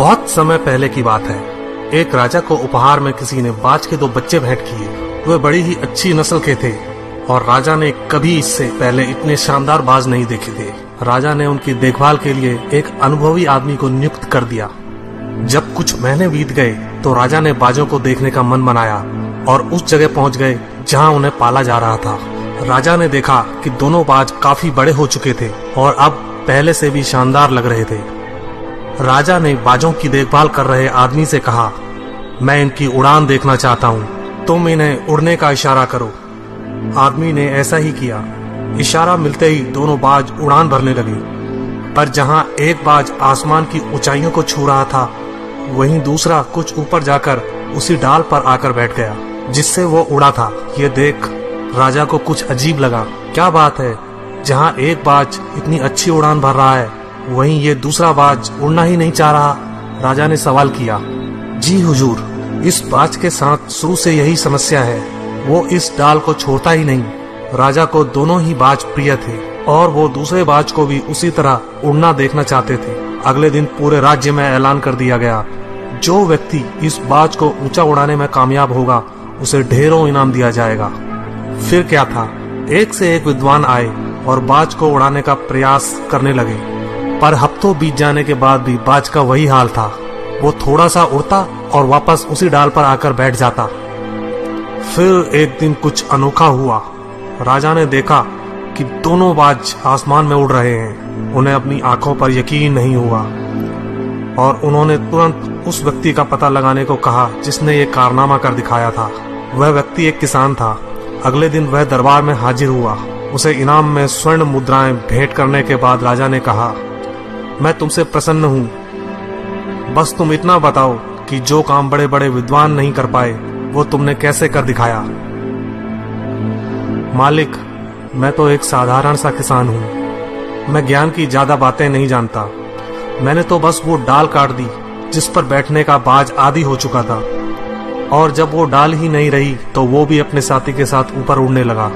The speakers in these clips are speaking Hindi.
बहुत समय पहले की बात है। एक राजा को उपहार में किसी ने बाज के 2 बच्चे भेंट किए। वे बड़ी ही अच्छी नस्ल के थे और राजा ने कभी इससे पहले इतने शानदार बाज नहीं देखे थे। राजा ने उनकी देखभाल के लिए एक अनुभवी आदमी को नियुक्त कर दिया। जब कुछ महीने बीत गए तो राजा ने बाजों को देखने का मन बनाया और उस जगह पहुंच गए जहां उन्हें पाला जा रहा था। राजा ने देखा कि दोनों बाज काफी बड़े हो चुके थे और अब पहले से भी शानदार लग रहे थे। राजा ने बाजों की देखभाल कर रहे आदमी से कहा, मैं इनकी उड़ान देखना चाहता हूँ, तुम इन्हें उड़ने का इशारा करो। आदमी ने ऐसा ही किया। इशारा मिलते ही दोनों बाज उड़ान भरने लगे, पर जहाँ एक बाज आसमान की ऊंचाइयों को छू रहा था, वहीं दूसरा कुछ ऊपर जाकर उसी डाल पर आकर बैठ गया जिससे वो उड़ा था। ये देख राजा को कुछ अजीब लगा। क्या बात है, जहाँ एक बाज इतनी अच्छी उड़ान भर रहा है, वहीं ये दूसरा बाज उड़ना ही नहीं चाह रहा। राजा ने सवाल किया, जी हुजूर, इस बाज के साथ शुरू से यही समस्या है, वो इस डाल को छोड़ता ही नहीं। राजा को दोनों ही बाज प्रिय थे और वो दूसरे बाज को भी उसी तरह उड़ना देखना चाहते थे। अगले दिन पूरे राज्य में ऐलान कर दिया गया, जो व्यक्ति इस बाज को ऊंचा उड़ाने में कामयाब होगा उसे ढेरों इनाम दिया जाएगा। फिर क्या था, एक से एक विद्वान आए और बाज को उड़ाने का प्रयास करने लगे, पर हफ्तों बीत जाने के बाद भी बाज का वही हाल था। वो थोड़ा सा उड़ता और वापस उसी डाल पर आकर बैठ जाता। फिर एक दिन कुछ अनोखा हुआ। राजा ने देखा कि दोनों बाज आसमान में उड़ रहे हैं। उन्हें अपनी आंखों पर यकीन नहीं हुआ और उन्होंने तुरंत उस व्यक्ति का पता लगाने को कहा जिसने ये कारनामा कर दिखाया था। वह व्यक्ति एक किसान था। अगले दिन वह दरबार में हाजिर हुआ। उसे इनाम में स्वर्ण मुद्राएं भेंट करने के बाद राजा ने कहा, मैं तुमसे प्रसन्न हूँ, बस तुम इतना बताओ कि जो काम बड़े बड़े विद्वान नहीं कर पाए वो तुमने कैसे कर दिखाया। मालिक, मैं तो एक साधारण सा किसान हूँ, मैं ज्ञान की ज्यादा बातें नहीं जानता। मैंने तो बस वो डाल काट दी जिस पर बैठने का बाज आदी हो चुका था, और जब वो डाल ही नहीं रही तो वो भी अपने साथी के साथ ऊपर उड़ने लगा।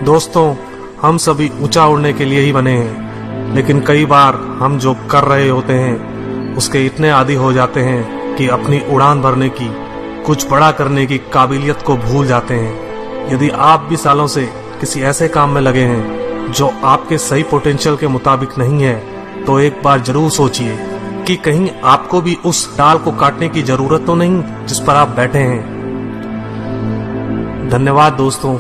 दोस्तों, हम सभी ऊंचा उड़ने के लिए ही बने हैं, लेकिन कई बार हम जो कर रहे होते हैं उसके इतने आदी हो जाते हैं कि अपनी उड़ान भरने की, कुछ बड़ा करने की काबिलियत को भूल जाते हैं। यदि आप भी सालों से किसी ऐसे काम में लगे हैं जो आपके सही पोटेंशियल के मुताबिक नहीं है, तो एक बार जरूर सोचिए कि कहीं आपको भी उस डाल को काटने की जरूरत तो नहीं जिस पर आप बैठे हैं। धन्यवाद दोस्तों।